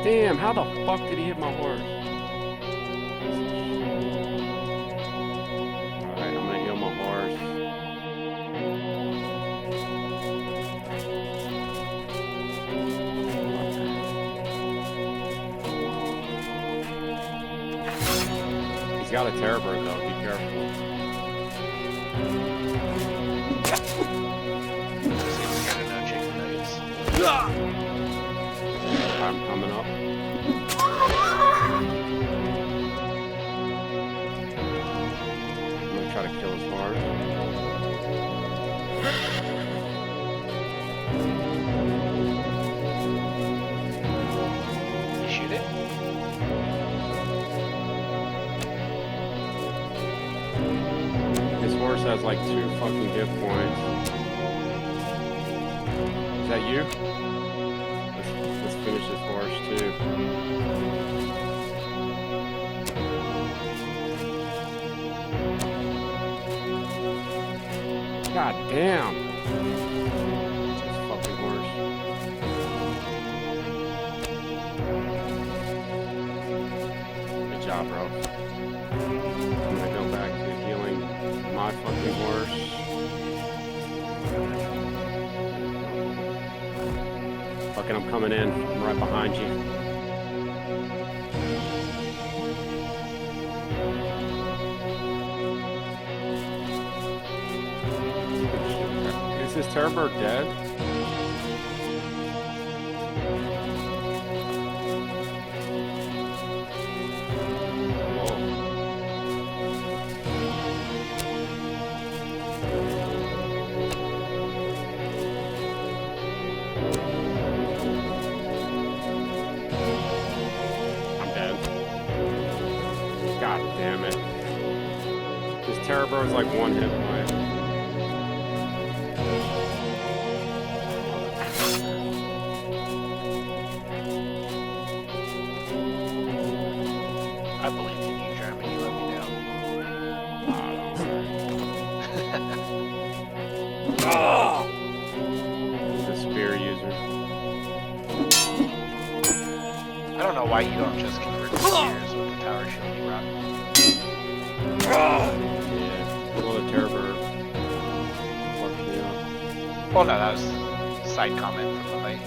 Damn, how the fuck did he hit my horse? Alright, I'm gonna heal my horse. He's got a terror bird though, be careful. I'm coming up. I'm gonna try to kill his horse. You shoot it? His horse has like 2 fucking hit points. Is that you? Let's finish this horse too. God damn! This fucking horse. Good job, bro. I'm gonna go back to healing my fucking horse. Fucking, I'm coming in. I'm right behind you. Is this terror bird dead? Whoa. I'm dead. God damn it. This terror bird's like 1 hit point. I believe in you, German. You let me down. Oh! He's a spear user. I don't know why you don't just convert to spears with the tower shield you rock. Yeah, well, the terror bird fucked me up. Well, no, that was a side comment from the fight.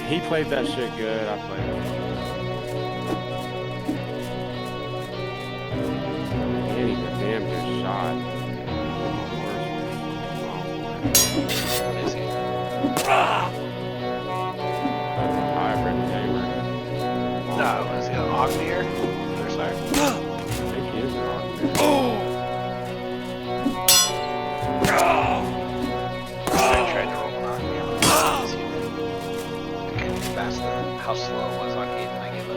He played that shit good. I played it. Man, he's a damn good shot. What is he? Hybrid tamer. No, was he an Ognier? Or sorry. I think he is an Ognier. I tried to roll an Ognier. I couldn't be faster. How slow it was on hit and I gave up.